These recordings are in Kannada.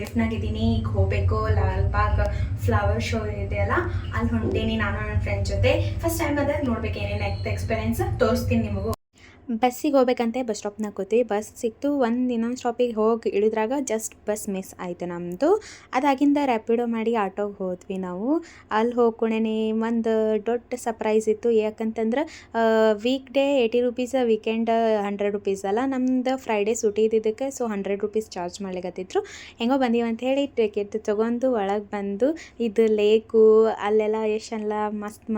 ಲಿಫ್ಟ್ನಾಗಿದ್ದೀನಿ. ಈಗ ಹೋಗಬೇಕು, ಲಾಲ್ಬಾಗ್ ಫ್ಲವರ್ ಶೋ ಇದೆಯಲ್ಲ, ಅಲ್ಲಿ ಹೊಂಟೀನಿ ನಾನು ನನ್ನ ಫ್ರೆಂಡ್ ಜೊತೆ. ಫಸ್ಟ್ ಟೈಮ್ ಅದ, ನೋಡ್ಬೇಕು ಏನೇನು ಎಕ್ಸ್ಪೀರಿಯನ್ಸ್ ತೋರಿಸ್ತೀನಿ ನಿಮಗೂ. ಬಸ್ಸಿಗೆ ಹೋಗ್ಬೇಕಂತೆ ಬಸ್ ಸ್ಟಾಪ್ನಾಗ ಕೂತೀವಿ. ಬಸ್ ಸಿಕ್ತು. ಇನ್ನೊಂದು ಸ್ಟಾಪಿಗೆ ಹೋಗಿ ಇಳಿದ್ರಾಗ ಜಸ್ಟ್ ಬಸ್ ಮಿಸ್ ಆಯಿತು ನಮ್ಮದು. ಅದಾಗಿಂದ ರ್ಯಾಪಿಡೋ ಮಾಡಿ ಆಟೋಗೆ ಹೋದ್ವಿ ನಾವು. ಅಲ್ಲಿ ಹೋಗ್ಕೊಂಡೇನೆ ಒಂದು ದೊಡ್ಡ ಸರ್ಪ್ರೈಸ್ ಇತ್ತು. ಯಾಕಂತಂದ್ರೆ weak day 80 rupees, weekend 100 rupees ಅಲ್ಲ. ನಮ್ದು ಫ್ರೈಡೇ ಸೂಟಿ ಇದ್ದಿದ್ದಕ್ಕೆ ಸೊ 100 ರೂಪೀಸ್ ಚಾರ್ಜ್ ಮಾಡ್ಲಿಕತ್ತಿದ್ರು. ಹೆಂಗೋ ಬಂದೀವಿ ಅಂತ ಹೇಳಿ ಟಿಕೆಟ್ ತೊಗೊಂಡು ಒಳಗೆ ಬಂದು ಇದು ಲೇಕು ಅಲ್ಲೆಲ್ಲ ಎಷ್ಟೆಲ್ಲ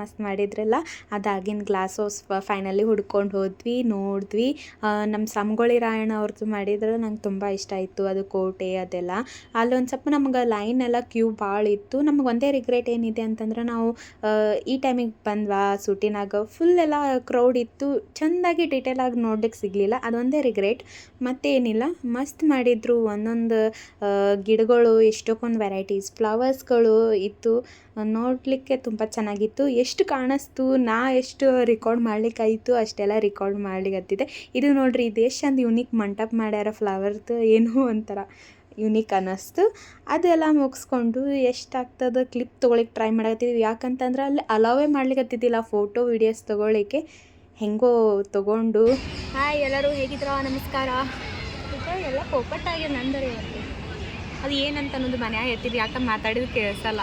ಮಸ್ತ್ ಮಾಡಿದ್ರಲ್ಲ, ಅದಾಗಿನ ಗ್ಲಾಸ್ ಹೌಸ್ ಫೈನಲಿ ಹುಡ್ಕೊಂಡು ಹೋದ್ವಿ, ನೋಡಿದ್ವಿ. ನಮ್ಮ ಸಂಗೊಳ್ಳಿ ರಾಯಣ್ಣ ಅವ್ರದ್ದು ಮಾಡಿದ್ರು, ನಂಗೆ ತುಂಬ ಇಷ್ಟ ಆಯಿತು. ಅದು ಕೋಟೆ ಅದೆಲ್ಲ. ಅಲ್ಲೊಂದು ಸ್ವಲ್ಪ ನಮ್ಗೆ ಲೈನ್ ಎಲ್ಲ ಕ್ಯೂ ಭಾಳ ಇತ್ತು. ನಮ್ಗೆ ಒಂದೇ ರಿಗ್ರೆಟ್ ಏನಿದೆ ಅಂತಂದ್ರೆ, ನಾವು ಈ ಟೈಮಿಗೆ ಬಂದ್ವಾ ಸೂಟಿನಾಗ ಫುಲ್ ಎಲ್ಲ ಕ್ರೌಡ್ ಇತ್ತು, ಚೆಂದಾಗಿ ಡೀಟೇಲಾಗಿ ನೋಡ್ಲಿಕ್ಕೆ ಸಿಗಲಿಲ್ಲ. ಅದೊಂದೇ ರಿಗ್ರೆಟ್, ಮತ್ತೇನಿಲ್ಲ. ಮಸ್ತ್ ಮಾಡಿದ್ರು. ಒಂದೊಂದು ಗಿಡಗಳು, ಎಷ್ಟೊಂದು ವೆರೈಟೀಸ್ ಫ್ಲವರ್ಸ್ಗಳು ಇತ್ತು. ನೋಡಲಿಕ್ಕೆ ತುಂಬ ಚೆನ್ನಾಗಿತ್ತು. ಎಷ್ಟು ಕಾಣಿಸ್ತು, ಎಷ್ಟು ರೆಕಾರ್ಡ್ ಮಾಡ್ಲಿಕ್ಕಾಯಿತು ಅಷ್ಟೆಲ್ಲ ರೆಕಾರ್ಡ್ ಮಾಡ್ಲಿಕ್ಕತ್ತಿದೆ. ಇದು ನೋಡ್ರಿ, ಇದು ಎಷ್ಟು ಚಂದ ಯುನೀಕ್ ಮಂಟಪ ಮಾಡ್ಯಾರ ಫ್ಲವರ್ದು, ಏನೋ ಒಂಥರ ಯುನೀಕ್ ಅನ್ನಿಸ್ತು. ಅದೆಲ್ಲ ಮುಗಿಸ್ಕೊಂಡು ಎಷ್ಟಾಗ್ತದೆ ಕ್ಲಿಪ್ ತೊಗೊಳಿಕ್ಕೆ ಟ್ರೈ ಮಾಡಕತ್ತಿದ್ವಿ. ಯಾಕಂತಂದ್ರೆ ಅಲ್ಲಿ ಅಲೋವೇ ಮಾಡ್ಲಿಕ್ಕತ್ತಿದ್ದಿಲ್ಲ ಫೋಟೋ ವಿಡಿಯೋಸ್ ತೊಗೊಳ್ಳಿಕ್ಕೆ. ಹೆಂಗೋ ತೊಗೊಂಡು. ಹಾಯ್, ಎಲ್ಲರೂ ಹೇಗಿದ್ರ? ನಮಸ್ಕಾರ. ಎಲ್ಲ ಪೋಪಟ್ಟಾಗಿ ನಂದರೆ ಇವತ್ತು ಅದು ಏನಂತ ಅನ್ನೋದು ಮನ್ಯಾಗ ಹೇಳ್ತೀವಿ, ಯಾಕಂದ್ರೆ ಮಾತಾಡಿದ್ರು ಕೇಳಿಸಲ್ಲ.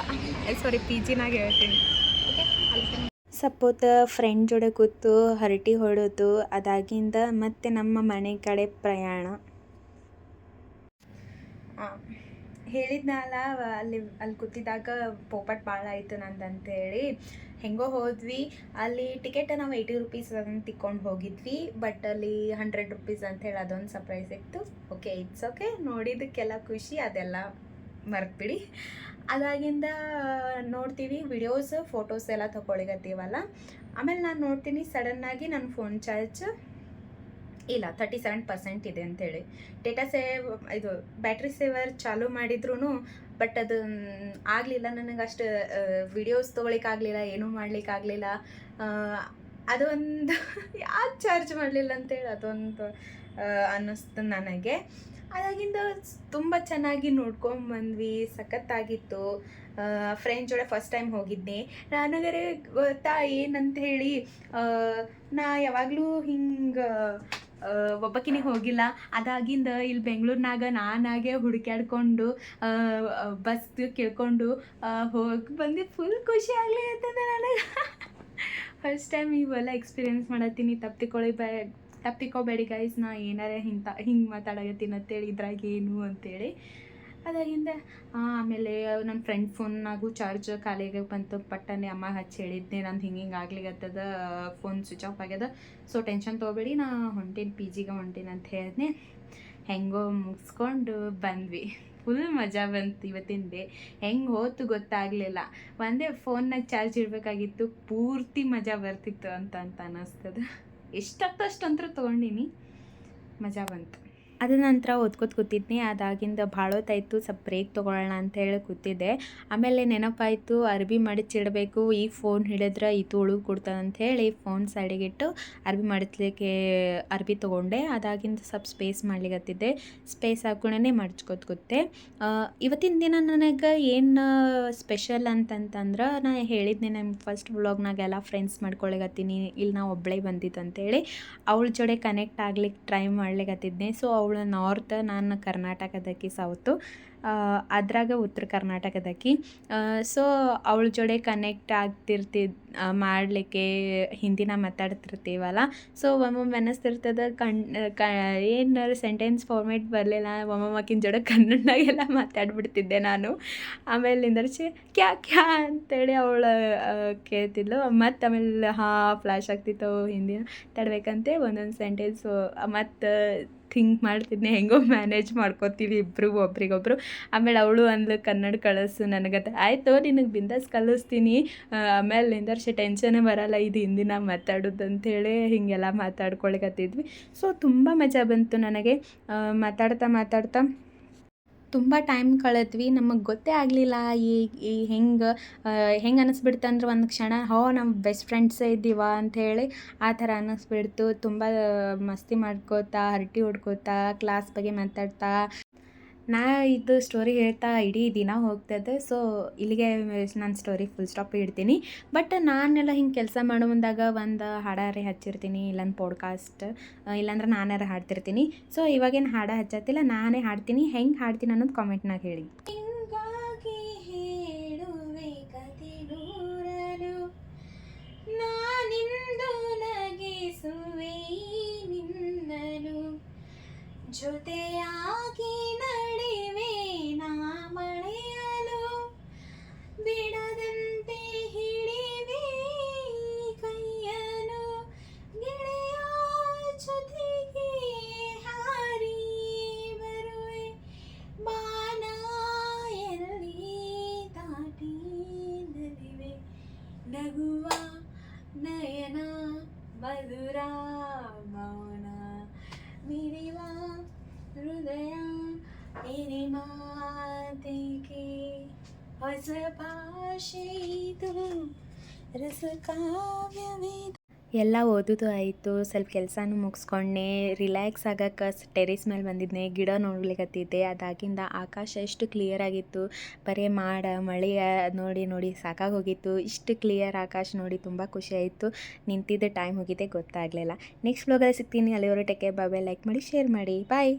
ಸಾರಿ, ಪಿ ಜಿನಾಗ ಹೇಳ್ತೀನಿ. ಓಕೆ, ಸಪೋತ ಫ್ರೆಂಡ್ ಜೋಡೆ ಕೂತು ಹರಟಿ ಹೊಡೋದು. ಅದಾಗಿಂದ ಮತ್ತೆ ನಮ್ಮ ಮನೆ ಕಡೆ ಪ್ರಯಾಣ. ಹೇಳಿದ್ನಲ್ಲ, ಅಲ್ಲಿ ಕೂತಿದ್ದಾಗ ಪೋಪಟ್ ಭಾಳ ಆಯಿತು ನಂದಂತೇಳಿ. ಹೆಂಗೋ ಹೋದ್ವಿ. ಅಲ್ಲಿ ಟಿಕೆಟ್ ನಾವು 80 ರೂಪೀಸ್ ಅದನ್ನು ತಿಕ್ಕೊಂಡು ಹೋಗಿದ್ವಿ. ಬಟ್ ಅಲ್ಲಿ 100 ರೂಪೀಸ್ ಅಂಥೇಳಿ ಅದೊಂದು ಸರ್ಪ್ರೈಸ್ ಇತ್ತು. Okay, it's okay. ನೋಡಿದ್ದಕ್ಕೆಲ್ಲ ಖುಷಿ, ಅದೆಲ್ಲ ಮರ್ತ್ಬಿಡಿ. ಅದಾಗಿಂದ ನೋಡ್ತೀವಿ ವಿಡಿಯೋಸ್, ಫೋಟೋಸ್ ಎಲ್ಲ ತೊಗೊಳಿಗತ್ತೀವಲ್ಲ. ಆಮೇಲೆ ನಾನು ನೋಡ್ತೀನಿ, ಸಡನ್ನಾಗಿ ನನ್ನ ಫೋನ್ ಚಾರ್ಜ್ ಇಲ್ಲ, 37% ಇದೆ ಅಂಥೇಳಿ. ಇದು ಬ್ಯಾಟ್ರಿ ಸೇವರ್ ಚಾಲೂ ಮಾಡಿದ್ರು, ಬಟ್ ಅದು ಆಗಲಿಲ್ಲ. ನನಗೆ ಅಷ್ಟು ವಿಡಿಯೋಸ್ ತೊಗೊಳಿಕ್ಕಾಗಲಿಲ್ಲ, ಏನೂ ಮಾಡಲಿಕ್ಕಾಗಲಿಲ್ಲ. ಅದೊಂದು ಯಾಕೆ ಚಾರ್ಜ್ ಮಾಡಲಿಲ್ಲ ಅಂತೇಳಿ ಅದೊಂದು ಅನ್ನಿಸ್ತು ನನಗೆ. ಅದಾಗಿಂದ ತುಂಬ ಚೆನ್ನಾಗಿ ನೋಡ್ಕೊಂಬಂದ್ವಿ, ಸಖತ್ತಾಗಿತ್ತು. ಫ್ರೆಂಡ್ ಜೋಡೆ ಫಸ್ಟ್ ಟೈಮ್ ಹೋಗಿದ್ದೆ. ನನಗರೆ ಗೊತ್ತಾ ಏನಂತ ಹೇಳಿ, ನಾ ಯಾವಾಗಲೂ ಹಿಂಗೆ ಒಬ್ಬಕಿನೇ ಹೋಗಿಲ್ಲ. ಅದಾಗಿಂದ ಇಲ್ಲಿ ಬೆಂಗಳೂರಿನಾಗ ನಾನಾಗೆ ಹುಡುಕ್ಯಾಡ್ಕೊಂಡು ಬಸ್ ಕೇಳ್ಕೊಂಡು ಹೋಗಿ ಬಂದು ಫುಲ್ ಖುಷಿ ಆಗಲಿ ಅಂತಂದೆ ನನಗೆ. ಫಸ್ಟ್ ಟೈಮ್ ಇವೆಲ್ಲ ಎಕ್ಸ್ಪೀರಿಯೆನ್ಸ್ ಮಾಡತ್ತೀನಿ. ತಪ್ಪಿಕೋಬೇಡಿ ಗೈಸ್, ನಾ ಏನಾರ ಹಿಂಗೆ ಮಾತಾಡಕತ್ತೀನಿ ಅಂತೇಳಿ, ಇದ್ರಾಗ ಏನು ಅಂತೇಳಿ. ಅದಾಗಿಂದ ಆಮೇಲೆ ನನ್ನ ಫ್ರೆಂಡ್ ಫೋನ್ನಾಗೂ ಚಾರ್ಜ್ ಖಾಲಿಯಾಗಿ ಬಂತು. ಪಟ್ಟನೆ ಅಮ್ಮ ಹಚ್ಚಿ ಹೇಳಿದ್ದೆ, ನಂದು ಹಿಂಗೆ ಆಗ್ಲಿಗತ್ತದ, ಫೋನ್ ಸ್ವಿಚ್ ಆಫ್ ಆಗ್ಯದ, ಸೊ ಟೆನ್ಷನ್ ತೊಗೊಬೇಡಿ, ನಾ ಹೊಂಟೀನಿ ಪಿ ಜಿಗೆ ಹೊಂಟೀನಿ ಅಂತ ಹೇಳಿದ್ನೆ. ಹೆಂಗೋ ಮುಗಿಸ್ಕೊಂಡು ಬಂದ್ವಿ. ಫುಲ್ ಮಜಾ ಬಂತು ಇವತ್ತಿನ ಡೇ. ಹೆಂಗೆ ಹೋತು ಗೊತ್ತಾಗಲಿಲ್ಲ. ಒಂದೇ ಫೋನ್ನಾಗ ಚಾರ್ಜ್ ಇಡಬೇಕಾಗಿತ್ತು, ಪೂರ್ತಿ ಮಜಾ ಬರ್ತಿತ್ತು ಅಂತ ಅನ್ನಿಸ್ತದೆ. ಎಷ್ಟಾಗ್ತೋ ಅಷ್ಟಂತೂ ತೊಗೊಂಡಿನಿ, ಮಜಾ ಬಂತು. ಅದ ನಂತರ ಓದ್ಕೋತ ಕೂತಿದ್ನಿ. ಅದಾಗಿಂದ ಭಾಳ ಹೊತ್ತಾಯಿತು, ಸ್ವಲ್ಪ ಬ್ರೇಕ್ ತೊಗೊಳ್ಳೋಣ ಅಂತ ಹೇಳಿ ಕೂತಿದ್ದೆ. ಆಮೇಲೆ ನೆನಪಾಯಿತು, ಅರ್ಬಿ ಮಡಚಿಡಬೇಕು, ಈ ಫೋನ್ ಹಿಡಿದ್ರೆ ಇದು ಉಳಿದು ಕೊಡ್ತದೆ ಅಂಥೇಳಿ ಫೋನ್ ಸೈಡಿಗಿಟ್ಟು ಅರ್ಬಿ ಮಡಚಲಿಕ್ಕೆ ಅರ್ಬಿ ತೊಗೊಂಡೆ. ಅದಾಗಿಂದ ಸ್ವಲ್ಪ ಸ್ಪೇಸ್ ಮಾಡ್ಲಿಕತ್ತಿದ್ದೆ. ಸ್ಪೇಸ್ ಹಾಕೊಂಡೇ ಮಡ್ಚ್ಕೋತ ಕೂತೆ. ಇವತ್ತಿನ ದಿನ ನನಗೆ ಏನು ಸ್ಪೆಷಲ್ ಅಂತಂತಂದ್ರೆ, ನಾನು ಹೇಳಿದ್ದೆ ನಮ್ಮ ಫಸ್ಟ್ ವ್ಲಾಗ್ನಾಗೆಲ್ಲ ಫ್ರೆಂಡ್ಸ್ ಮಾಡ್ಕೊಳಿಕತ್ತೀನಿ, ಇಲ್ಲಿ ನಾವು ಒಬ್ಬಳೇ ಬಂದಿದ್ದು ಅಂತೇಳಿ. ಅವಳ ಜೋಡೆ ಕನೆಕ್ಟ್ ಆಗ್ಲಿಕ್ಕೆ ಟ್ರೈ ಮಾಡ್ಲಿಕತ್ತಿದ್ದೆ. ಸೊ ಅವಳು ನಾರ್ತ್, ನಾನು ಕರ್ನಾಟಕದಕ್ಕಿ ಸೌತು, ಅದ್ರಾಗ ಉತ್ತರ ಕರ್ನಾಟಕದಕ್ಕಿ. ಸೊ ಅವಳ ಜೋಡೆ ಕನೆಕ್ಟ್ ಮಾಡಲಿಕ್ಕೆ ಹಿಂದಿನ ಮಾತಾಡ್ತಿರ್ತೀವಲ್ಲ, ಸೊ ಒಮ್ಮೊಮ್ಮೆ ಅನ್ನಿಸ್ತಿರ್ತದೆ ಏನಾರು ಸೆಂಟೆನ್ಸ್ ಫಾರ್ಮೇಟ್ ಬರಲಿಲ್ಲ. ಒಮ್ಮೊಮ್ಮಕ್ಕಿನ ಜೋಡೆ ಕನ್ನಡನಾಗೆಲ್ಲ ಮಾತಾಡ್ಬಿಡ್ತಿದ್ದೆ ನಾನು. ಆಮೇಲೆ ನಿಂದರ್ಸಿ ಕ್ಯಾ ಅಂತೇಳಿ ಅವಳು ಕೇಳ್ತಿದ್ಲು. ಮತ್ತು ಆಮೇಲೆ ಫ್ಲ್ಯಾಶ್ ಆಗ್ತಿತ್ತು ಹಿಂದಿನ ತಡಬೇಕಂತೆ ಒಂದೊಂದು ಸೆಂಟೆನ್ಸು. ಮತ್ತು ಥಿಂಕ್ ಮಾಡ್ತಿದ್ದೆ, ಹೆಂಗೋ ಮ್ಯಾನೇಜ್ ಮಾಡ್ಕೋತೀವಿ ಇಬ್ಬರು ಒಬ್ರಿಗೊಬ್ರು. ಆಮೇಲೆ ಅವಳು ಅಂದ್ಲು, ಕನ್ನಡ ಕಳಿಸು ನನಗತ್ತೆ. ಆಯಿತು, ನಿನಗೆ ಬಿಂದಾಸ್ ಕಲಿಸ್ತೀನಿ, ಆಮೇಲೆ ನಿಂದರ್ಸಿ ಟೆನ್ಷನ್ನೇ ಬರಲ್ಲ ಇದು ಹಿಂದಿನ ಮಾತಾಡೋದು ಅಂಥೇಳಿ ಹೀಗೆಲ್ಲ ಮಾತಾಡ್ಕೊಳಿಕತ್ತಿದ್ವಿ. ಸೊ ತುಂಬ ಮಜಾ ಬಂತು ನನಗೆ. ಮಾತಾಡ್ತಾ ತುಂಬ ಟೈಮ್ ಕಳೆದ್ವಿ. ನಮಗೆ ಗೊತ್ತೇ ಆಗಲಿಲ್ಲ ಈ ಹೆಂಗೆ ಅನ್ನಿಸ್ಬಿಡ್ತು ಅಂದ್ರೆ, ಒಂದು ಕ್ಷಣ ನಾವು ಬೆಸ್ಟ್ ಫ್ರೆಂಡ್ಸೇ ಇದ್ದೀವ ಅಂಥೇಳಿ ಆ ಥರ ಅನ್ನಿಸ್ಬಿಡ್ತು. ತುಂಬ ಮಸ್ತಿ ಮಾಡ್ಕೋತಾ, ಹರಟಿ ಹೊಡ್ಕೋತಾ, ಕ್ಲಾಸ್ ಬಗ್ಗೆ ಮಾತಾಡ್ತಾ ನಾ ಇದು ಸ್ಟೋರಿ ಹೇಳ್ತಾ ಇಡೀ ದಿನ ಹೋಗ್ತದೆ. ಸೊ ಇಲ್ಲಿಗೆ ನಾನು ಸ್ಟೋರಿ ಫುಲ್ ಸ್ಟಾಪ್ ಇಡ್ತೀನಿ. ಬಟ್ ನಾನೆಲ್ಲ ಹಿಂಗೆ ಕೆಲಸ ಮಾಡೋ ಮುಂದಾಗ ಒಂದು ಹಾಡಾರೆ ಹಚ್ಚಿರ್ತೀನಿ, ಇಲ್ಲಾಂದ್ರೆ ಪಾಡ್ಕಾಸ್ಟ್, ಇಲ್ಲಾಂದ್ರೆ ನಾನಾರ ಹಾಡ್ತಿರ್ತೀನಿ. ಸೊ ಇವಾಗೇನು ಹಾಡು ಹಚ್ಚತ್ತಿಲ್ಲ, ನಾನೇ ಹಾಡ್ತೀನಿ. ಹೆಂಗೆ ಹಾಡ್ತೀನಿ ಅನ್ನೋದು ಕಾಮೆಂಟ್ನಾಗ ಹೇಳಿ. ಹಿಂಗಾಗಿ ಹೇಳುವೆ ಕಥೆಗೂರಲು, ನಾನಿಂದು ನಗಿಸುವೆ ನಿನ್ನನು, ಜೊತೆಯಾಗಿ ನಡೆವೆ ನಾ ಮಳೆಯಲು, ಬಿಡದಂತೆ ಹಿಡಿವೆ ಕೈಯನು, ಗೆಳೆಯ ಜೊತೆಗೆ ಹಾರಿ ಬರುವೆ, ಬಾನ ಎಲ್ಲಿ ದಾಟಿ ನಲಿವೆ, ನಗುವ ನಯನ ಮಧುರ ಮೌನ, ಮಿಡಿವ ಹೃದಯ ಎನೆ ಮಾತಿಗೆ, ಹೊಸ ಭಾಷೆ ಇದು ರಸ ಕಾವ್ಯವಿದು. ಎಲ್ಲ ಓದೋದು ಆಯಿತು, ಸ್ವಲ್ಪ ಕೆಲಸನೂ ಮುಗಿಸ್ಕೊಂಡೆ. ರಿಲ್ಯಾಕ್ಸ್ ಆಗಕ್ಕೆ ಟೆರೇಸ್ ಮೇಲೆ ಬಂದಿದ್ದೆ, ಗಿಡ ನೋಡ್ಲಿಕತ್ತಿದ್ದೆ. ಅದಾಗಿಂದ ಆಕಾಶ ಎಷ್ಟು ಕ್ಲಿಯರ್ ಆಗಿತ್ತು, ಬರೀ ಮಳೆಯ ನೋಡಿ ನೋಡಿ ಸಾಕಾಗೋಗಿತ್ತು. ಇಷ್ಟು ಕ್ಲಿಯರ್ ಆಕಾಶ ನೋಡಿ ತುಂಬ ಖುಷಿ ಆಯಿತು. ನಿಂತಿದ್ದ ಟೈಮ್ ಹೋಗಿದ್ದೆ ಗೊತ್ತಾಗಲಿಲ್ಲ. ನೆಕ್ಸ್ಟ್ ವ್ಲಾಗಲ್ಲಿ ಸಿಗ್ತೀನಿ. ಅಲ್ಲಿವರೆಗೆ ಟೇಕ್ ಕೇರ್, ಬಾಯ್. ಲೈಕ್ ಮಾಡಿ, ಶೇರ್ ಮಾಡಿ, ಬಾಯ್.